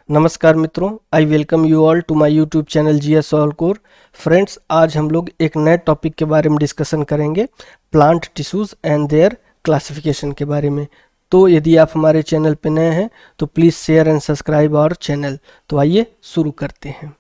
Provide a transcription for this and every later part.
नमस्कार मित्रों, I welcome you all to my YouTube channel GS all core. Friends, आज हम लोग एक नए टॉपिक के बारे में डिस्कशन करेंगे, plant tissues and there classification के बारे में। तो यदि आप हमारे चैनल पे नए हैं तो please share and subscribe our channel. तो आइए शुरू करते हैं।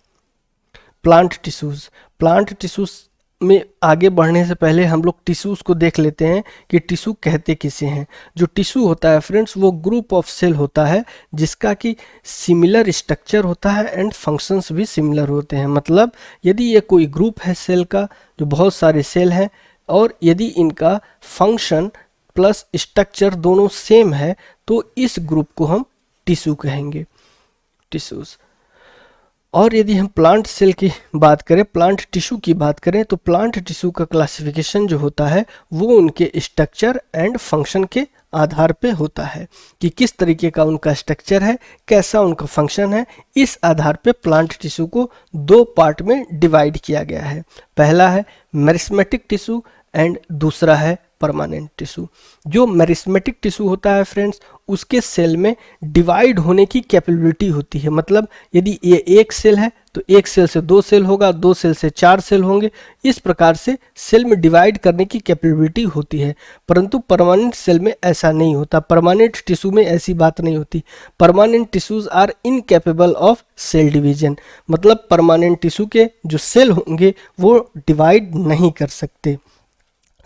प्लांट टिश्यूज़ में आगे बढ़ने से पहले हम लोग टिश्यूज़ को देख लेते हैं कि टिश्यू कहते किसे हैं। जो टिश्यू होता है फ्रेंड्स, वो ग्रुप ऑफ सेल होता है जिसका कि सिमिलर स्ट्रक्चर होता है एंड फंक्शंस भी सिमिलर होते हैं। मतलब यदि ये कोई ग्रुप है सेल का, जो बहुत सारे सेल हैं, और यदि इनका फंक्शन प्लस स्ट्रक्चर दोनों सेम है तो इस ग्रुप को हम टिश्यू कहेंगे, टिश्यूज़। और यदि हम प्लांट सेल की बात करें, प्लांट टिश्यू की बात करें, तो प्लांट टिश्यू का क्लासिफिकेशन जो होता है वो उनके स्ट्रक्चर एंड फंक्शन के आधार पे होता है कि किस तरीके का उनका स्ट्रक्चर है, कैसा उनका फंक्शन है। इस आधार पे प्लांट टिश्यू को दो पार्ट में डिवाइड किया गया है। पहला है मेरिस्मेटिक टिश्यू एंड दूसरा है परमानेंट टिश्यू। जो मेरिस्मेटिक टिश्यू होता है फ्रेंड्स, उसके सेल में डिवाइड होने की कैपेबिलिटी होती है। मतलब यदि ये एक सेल है तो एक सेल से दो सेल होगा, दो सेल से चार सेल होंगे। इस प्रकार से सेल में डिवाइड करने की कैपेबिलिटी होती है। परंतु परमानेंट सेल में ऐसा नहीं होता, परमानेंट टिश्यू में ऐसी बात नहीं होती। Permanent tissues are incapable of cell division. मतलब परमानेंट टिश्यू के जो सेल होंगे वो डिवाइड नहीं कर सकते।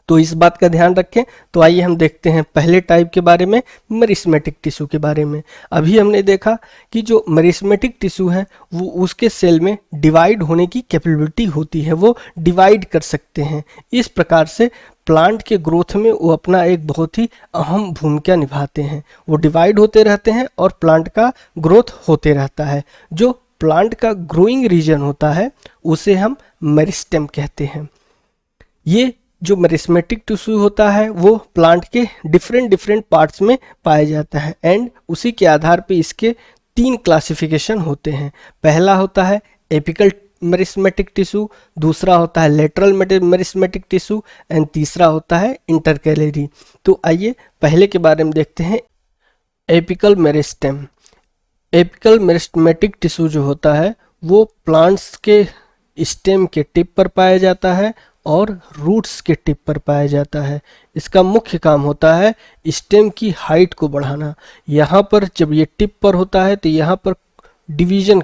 तो इस बात का ध्यान रखें। तो आइए हम देखते हैं पहले टाइप के बारे में, मेरिस्मेटिक टिश्यू के बारे में। अभी हमने देखा कि जो मेरिस्मेटिक टिश्यू है वो उसके सेल में डिवाइड होने की कैपेबिलिटी होती है, वो डिवाइड कर सकते हैं। इस प्रकार से प्लांट के ग्रोथ में वो अपना एक बहुत ही अहम भूमिका निभाते हैं। वो डिवाइड होते रहते हैं और प्लांट का ग्रोथ होते रहता है। जो प्लांट का ग्रोइंग रीजन होता है उसे हम मेरिस्टेम कहते हैं। ये जो मेरिस्मेटिक टिश्यू होता है वो प्लांट के डिफरेंट पार्ट्स में पाया जाता है एंड उसी के आधार पे इसके तीन क्लासिफिकेशन होते हैं। पहला होता है एपिकल मेरिस्मेटिक टिश्यू, दूसरा होता है लेटरल मेरिस्मेटिक टिश्यू एंड तीसरा होता है इंटरकैलरी। तो आइए पहले के बारे में देखते हैं, apical meristem. Apical meristematic tissue जो होता है वो प्लांट्स के स्टेम के टिप पर पाया जाता है और रूट्स के टिप पर पाया जाता है। इसका मुख्य काम होता है स्टेम की हाइट को बढ़ाना। यहाँ पर जब ये टिप पर होता है तो यहाँ पर डिवीजन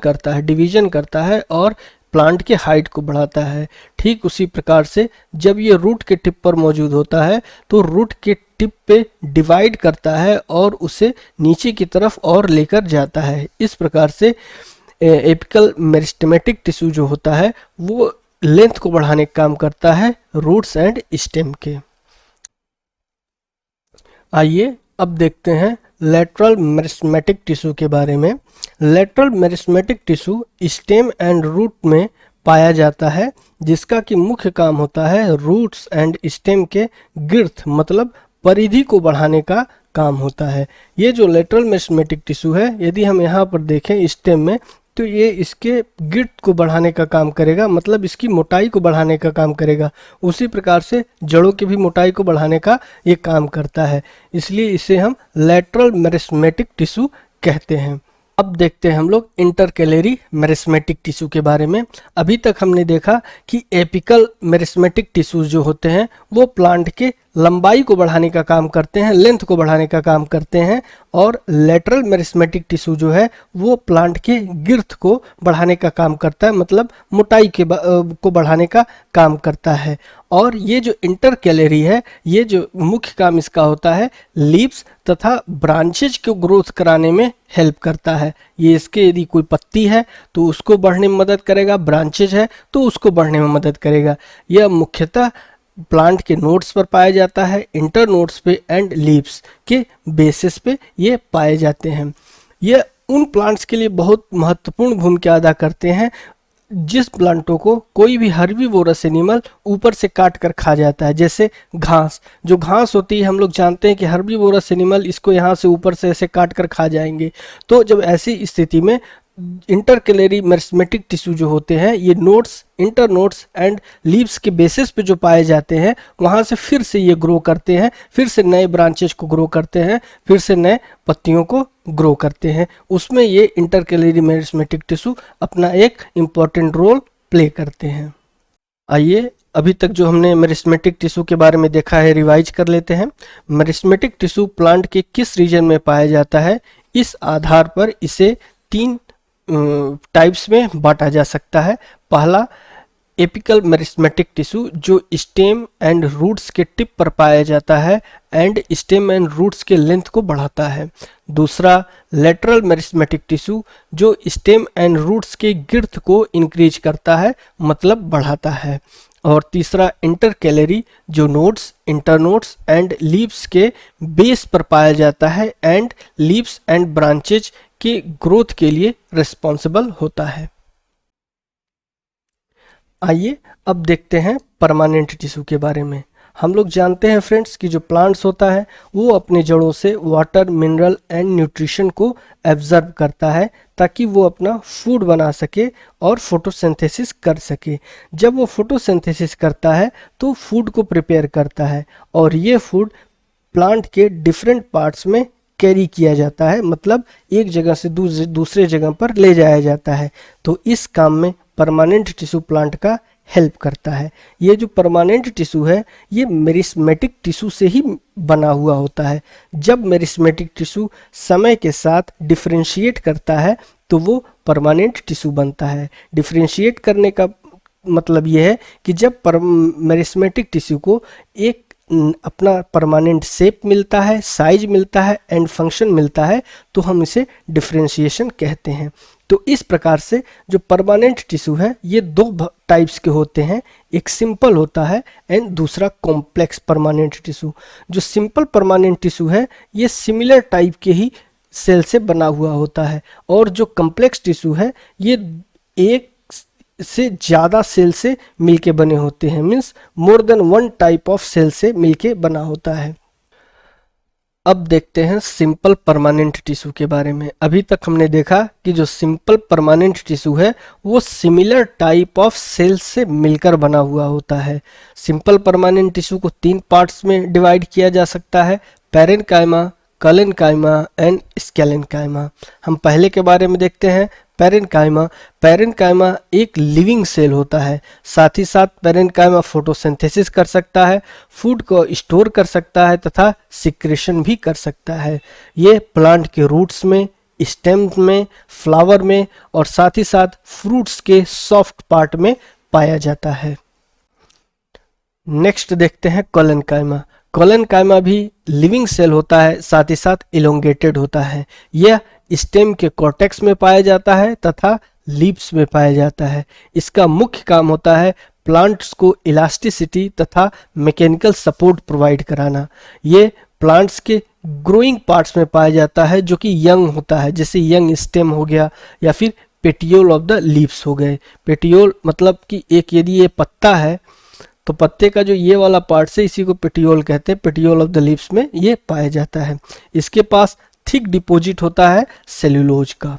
करता है और प्लांट के हाइट को बढ़ाता है। ठीक उसी प्रकार से जब ये रूट के टिप पर मौजूद होता है तो रूट के टिप पे डिवाइड करता है और उसे नीचे की तरफ और लेकर जाता है। इस प्रकार से एपिकल मेरिस्टेमेटिक टिश्यू जो होता है वो लेंथ को बढ़ाने का काम करता है रूट्स एंड स्टेम के। आइए अब देखते हैं लेटरल मेरिस्मेटिक टिश्यू के बारे में। Lateral meristematic tissue stem and root में पाया जाता है, जिसका कि मुख्य काम होता है रूट्स एंड स्टेम के गिर्थ मतलब परिधि को बढ़ाने का काम होता है। ये जो लेटरल मेरिस्मेटिक टिश्यू है, यदि हम यहाँ पर देखें स्टेम में, तो ये इसके गिर्थ को बढ़ाने का काम करेगा, मतलब इसकी मोटाई को बढ़ाने का काम करेगा। उसी प्रकार से जड़ों की भी मोटाई को बढ़ाने का ये काम करता है, इसलिए इसे हम लेटरल मेरिस्मेटिक टिश्यू कहते हैं। अब देखते हैं हम लोग इंटरकैलरी मेरिस्मेटिक टिश्यू के बारे में। अभी तक हमने देखा कि एपिकल मेरिस्मेटिक टिश्यूज जो होते हैं वो प्लांट के लंबाई को बढ़ाने का काम करते हैं, लेंथ को बढ़ाने का काम करते हैं, और लेटरल मेरिस्मेटिक टिश्यू जो है वो प्लांट के गिर्थ को बढ़ाने का काम करता है, मतलब मोटाई के को बढ़ाने का काम करता है। और ये जो इंटरकैलरी है, ये जो मुख्य काम इसका होता है लीव्स तथा ब्रांचेज को ग्रोथ कराने में हेल्प करता है। ये इसके यदि कोई पत्ती है तो उसको बढ़ने में मदद करेगा, ब्रांचेज है तो उसको बढ़ने में मदद करेगा। यह मुख्यतः प्लांट के नोड्स पर पाया जाता है, इंटर नोड्स पे एंड लीव्स के बेसिस पे ये पाए जाते हैं। ये उन प्लांट्स के लिए बहुत महत्वपूर्ण भूमिका अदा करते हैं जिस प्लांटों को कोई भी हर्बीवोरस एनिमल ऊपर से काट कर खा जाता है। जैसे घास, जो घास होती है हम लोग जानते हैं कि हर्बीवोरस एनिमल इसको यहाँ से ऊपर से ऐसे काट कर खा जाएंगे। तो जब ऐसी स्थिति में इंटरकैलरी मेरिस्मेटिक टिश्यू जो होते हैं ये नोड्स, इंटरनोड्स एंड लीव्स के बेसिस पे जो पाए जाते हैं वहाँ से फिर से ये ग्रो करते हैं, फिर से नए ब्रांचेज को ग्रो करते हैं, फिर से नए पत्तियों को ग्रो करते हैं। उसमें ये इंटरकैलरी मेरिस्मेटिक टिश्यू अपना एक इम्पॉर्टेंट रोल प्ले करते हैं। आइए अभी तक जो हमने मेरिस्मेटिक टिश्यू के बारे में देखा है रिवाइज कर लेते हैं। मेरिस्मेटिक टिश्यू प्लांट के किस रीजन में पाया जाता है, इस आधार पर इसे 3 टाइप्स में बांटा जा सकता है। पहला एपिकल मेरिस्मेटिक टिश्यू जो स्टेम एंड रूट्स के टिप पर पाया जाता है एंड स्टेम एंड रूट्स के लेंथ को बढ़ाता है। दूसरा लेटरल मेरिस्मेटिक टिश्यू जो स्टेम एंड रूट्स के गिर्थ को इंक्रीज करता है, मतलब बढ़ाता है। और तीसरा इंटरकैलरी जो नोड्स, इंटरनोड्स एंड लीव्स के बेस पर पाया जाता है एंड लीव्स एंड ब्रांचेज के ग्रोथ के लिए रिस्पॉन्सिबल होता है। आइए अब देखते हैं परमानेंट टिश्यू के बारे में। हम लोग जानते हैं फ्रेंड्स कि जो प्लांट्स होता है वो अपने जड़ों से वाटर, मिनरल एंड न्यूट्रिशन को एब्जर्व करता है ताकि वो अपना फूड बना सके और फोटोसिंथेसिस कर सके। जब वो फोटोसिंथेसिस करता है तो फूड को प्रिपेयर करता है और ये फूड प्लांट के डिफरेंट पार्ट्स में कैरी किया जाता है, मतलब एक जगह से दूसरे जगह पर ले जाया जाता है। तो इस काम में परमानेंट टिश्यू प्लांट का हेल्प करता है। ये जो परमानेंट टिश्यू है ये मेरिस्मेटिक टिश्यू से ही बना हुआ होता है। जब मेरिस्मेटिक टिश्यू समय के साथ डिफरेंशिएट करता है तो वो परमानेंट टिश्यू बनता है। डिफरेंशिएट करने का मतलब ये है कि जब मेरिस्मेटिक टिश्यू को एक अपना परमानेंट शेप मिलता है, साइज मिलता है एंड फंक्शन मिलता है तो हम इसे डिफरेंशिएशन कहते हैं। तो इस प्रकार से जो परमानेंट टिश्यू है ये 2 टाइप्स के होते हैं, एक सिंपल होता है एंड दूसरा कॉम्प्लेक्स परमानेंट टिश्यू। जो सिंपल परमानेंट टिश्यू है ये सिमिलर टाइप के ही सेल से बना हुआ होता है और जो कॉम्प्लेक्स टिश्यू है ये एक से ज़्यादा सेल से मिलके बने होते हैं, means more than 1 type of cell से मिलके बना होता है। अब देखते हैं सिंपल परमानेंट टिश्यू के बारे में। अभी तक हमने देखा कि जो सिंपल परमानेंट टिश्यू है वो सिमिलर टाइप ऑफ सेल से मिलकर बना हुआ होता है। सिंपल परमानेंट टिश्यू को 3 पार्ट्स में डिवाइड किया जा सकता है, पैरेन्काइमा, कलेन्काइमा एंड स्केलेन्काइमा। हम पहले के बारे में देखते हैं पैरेन्काइमा। पैरेन्काइमा एक लिविंग सेल होता है, साथ ही साथ पैरेन्काइमा फोटोसिंथेसिस कर सकता है, फूड को स्टोर कर सकता है तथा सिक्रेशन भी कर सकता है। ये प्लांट के रूट्स में, स्टेम में, फ्लावर में और साथ ही साथ फ्रूट्स के सॉफ्ट पार्ट में पाया जाता है। नेक्स्ट देखते हैं कॉलेन्काइमा। कॉलेन्काइमा भी लिविंग सेल होता है, साथ ही साथ इलोंगेटेड होता है। यह स्टेम के कॉर्टेक्स में पाया जाता है तथा लीव्स में पाया जाता है। इसका मुख्य काम होता है प्लांट्स को इलास्टिसिटी तथा मैकेनिकल सपोर्ट प्रोवाइड कराना। ये प्लांट्स के ग्रोइंग पार्ट्स में पाया जाता है जो कि यंग होता है, जैसे यंग स्टेम हो गया या फिर पेटियोल ऑफ द लीव्स हो गए। पेटियोल मतलब कि एक यदि ये पत्ता है तो पत्ते का जो ये वाला पार्ट है इसी को पेटियोल कहते हैं। पेटियोल ऑफ द लीव्स में ये पाया जाता है। इसके पास थिक डिपॉजिट होता है सेल्यूलोज का।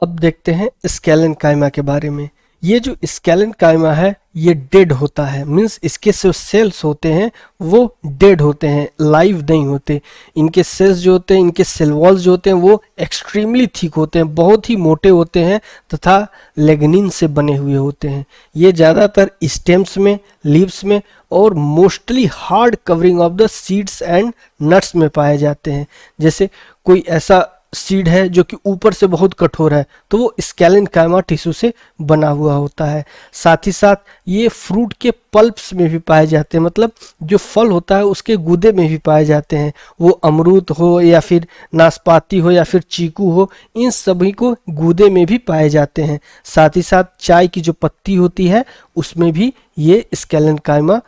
अब देखते हैं स्केलेन्काइमा के बारे में। ये जो स्केलेन्काइमा है ये डेड होता है, मीन्स इसके जो सेल्स होते हैं वो डेड होते हैं, लाइव नहीं होते। इनके सेल्स जो होते हैं, इनके सेल वॉल्स जो होते हैं वो एक्सट्रीमली थिक होते हैं, बहुत ही मोटे होते हैं तथा लेग्निन से बने हुए होते हैं। ये ज़्यादातर स्टेम्स में, लीव्स में और mostly hard covering of the seeds and nuts में पाए जाते हैं। जैसे कोई ऐसा सीड है जो कि ऊपर से बहुत कठोर है तो वो स्केलेन्काइमा टिश्यू से बना हुआ होता है। साथ ही साथ ये फ्रूट के पल्प्स में भी पाए जाते हैं, मतलब जो फल होता है उसके गूदे में भी पाए जाते हैं। वो अमरूद हो या फिर नाशपाती हो या फिर चीकू हो, इन सभी को गूदे में भी पाए जाते हैं। साथ ही साथ चाय की जो पत्ती होती है उसमें भी ये स्केलेन्काइमा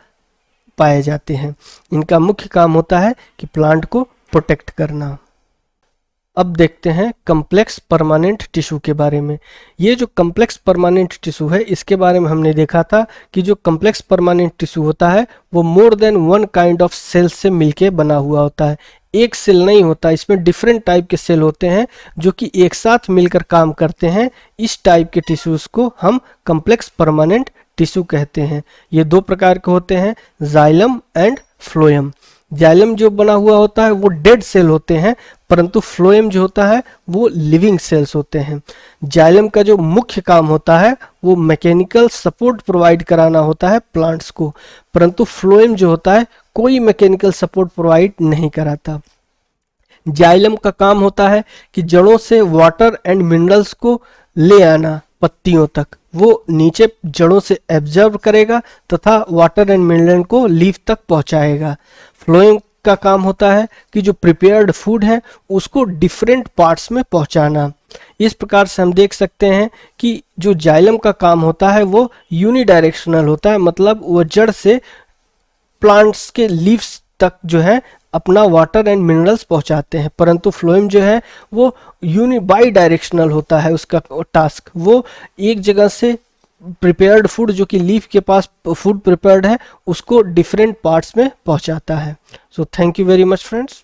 पाए जाते हैं। इनका मुख्य काम होता है कि प्लांट को प्रोटेक्ट करना। अब देखते हैं कम्प्लेक्स परमानेंट टिश्यू के बारे में। ये जो कम्प्लेक्स परमानेंट टिश्यू है इसके बारे में हमने देखा था कि जो कम्प्लेक्स परमानेंट टिश्यू होता है वो more than 1 kind of cell से मिलके बना हुआ होता है। एक सेल नहीं होता, इसमें डिफरेंट टाइप के सेल होते हैं जो कि एक साथ मिलकर काम करते हैं। इस टाइप के टिश्यूज को हम कॉम्प्लेक्स परमानेंट टिश्यू कहते हैं। ये दो प्रकार के होते हैं, जाइलम एंड फ्लोएम। जाइलम जो बना हुआ होता है वो डेड सेल होते हैं, परंतु फ्लोएम जो होता है वो लिविंग सेल्स होते हैं। जाइलम का जो मुख्य काम होता है वो मैकेनिकल सपोर्ट प्रोवाइड कराना होता है प्लांट्स को, परंतु फ्लोएम जो होता है कोई मैकेनिकल सपोर्ट प्रोवाइड नहीं कराता। जाइलम का काम होता है कि जड़ों से वाटर एंड मिनरल्स को ले आना पत्तियों तक, वो नीचे जड़ों से एब्जॉर्ब करेगा तथा वाटर एंड मिनरल को लीफ तक पहुंचाएगा। फ्लोएम का काम होता है कि जो प्रिपेयर्ड फूड है उसको डिफरेंट पार्ट्स में पहुंचाना। इस प्रकार से हम देख सकते हैं कि जो जाइलम का काम होता है वो यूनिडायरेक्शनल होता है, मतलब वो जड़ से प्लांट्स के लीव्स तक जो है अपना वाटर एंड मिनरल्स पहुंचाते हैं, परंतु फ्लोएम जो है वो बाई डायरेक्शनल होता है। उसका टास्क वो एक जगह से प्रिपेयर्ड फूड जो कि लीफ के पास फूड प्रिपेयर्ड है उसको डिफरेंट पार्ट्स में पहुंचाता है। So thank you very much friends.